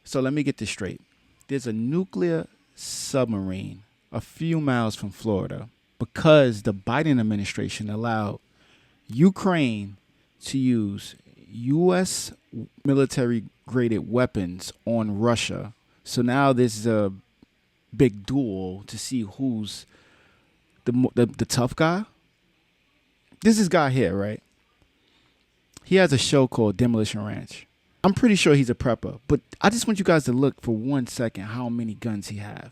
So let me get this straight. There's a nuclear submarine a few miles from Florida because the Biden administration allowed Ukraine to use U.S. military graded weapons on Russia. So now there's a big duel to see who's the tough guy. This is guy here, right? He has a show called Demolition Ranch. I'm pretty sure he's a prepper, but I just want you guys to look for 1 second how many guns he have.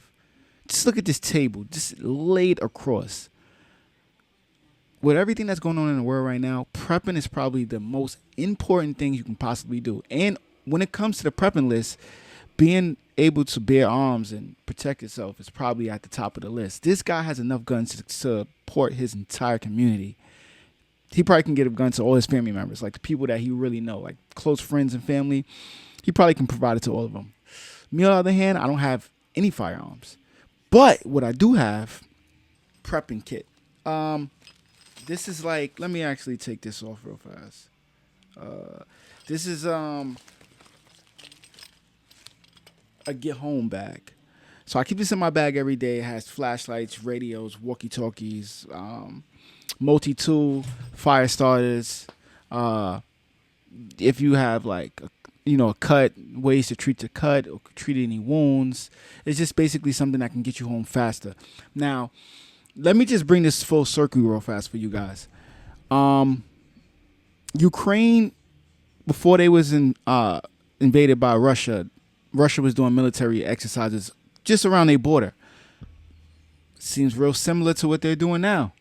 Just look at this table, just laid across. With everything that's going on in the world right now, prepping is probably the most important thing you can possibly do. And when it comes to the prepping list, being able to bear arms and protect yourself is probably at the top of the list. This guy has enough guns to support his entire community. He probably can get a gun to all his family members, like the people that he really know, like close friends and family. He probably can provide it to all of them. Me, on the other hand, I don't have any firearms. But what I do have, prepping kit. This is like, let me actually take this off real fast. This is a get home bag. So I keep this in my bag every day. It has flashlights, radios, walkie-talkies, multi-tool, fire starters. If you have like a cut, ways to treat the cut or treat any wounds. It's just basically something that can get you home faster. Now, let me just bring this full circle real fast for you guys. Ukraine, before they was invaded by Russia, Russia was doing military exercises just around their border. Seems real similar to what they're doing now.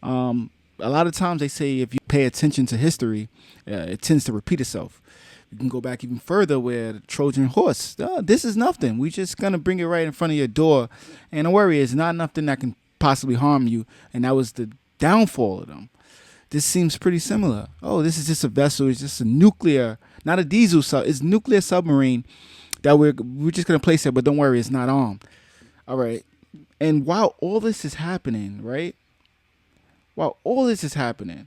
A lot of times they say if you pay attention to history, it tends to repeat itself. You can go back even further where the Trojan horse, this is nothing. We just going to bring it right in front of your door. And don't worry, it's not nothing that can possibly harm you. And that was the downfall of them. This seems pretty similar. Oh, this is just a vessel. It's just a nuclear, not a diesel, it's a nuclear submarine that we're just going to place there. But don't worry, it's not armed. All right. And while all this is happening, right? While all this is happening,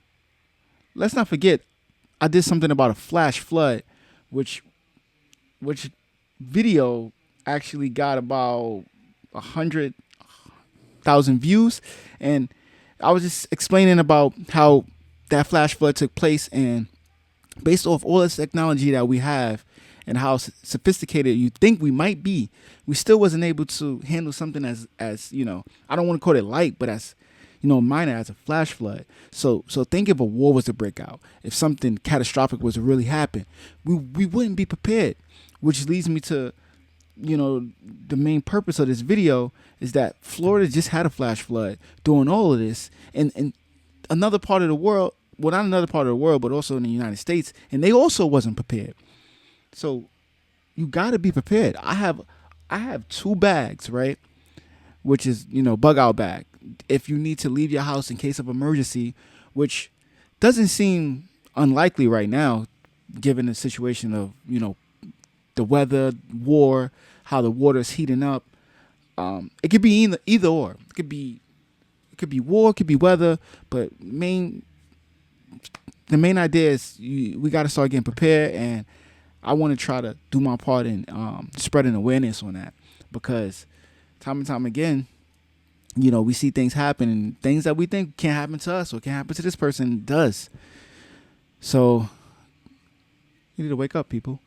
let's not forget, I did something about a flash flood, which video actually got about 100,000 views. And I was just explaining about how that flash flood took place, and based off all this technology that we have and how sophisticated you think we might be, we still wasn't able to handle something as I don't want to call it light, but as minor as a flash flood. So think if a war was to break out, if something catastrophic was to really happen, we wouldn't be prepared. Which leads me to, the main purpose of this video is that Florida just had a flash flood during all of this, and another part of the world, well, not another part of the world, but also in the United States, and they also wasn't prepared. So you got to be prepared. I have 2 bags, right? Which is, bug out bag. If you need to leave your house in case of emergency, which doesn't seem unlikely right now, given the situation of, the weather, war, how the water is heating up. It could be either or. It could be war, it could be weather, but the main idea is we got to start getting prepared, and I want to try to do my part in spreading awareness on that, because time and time again, we see things happen, and things that we think can't happen to us or can't happen to this person does. So you need to wake up, people.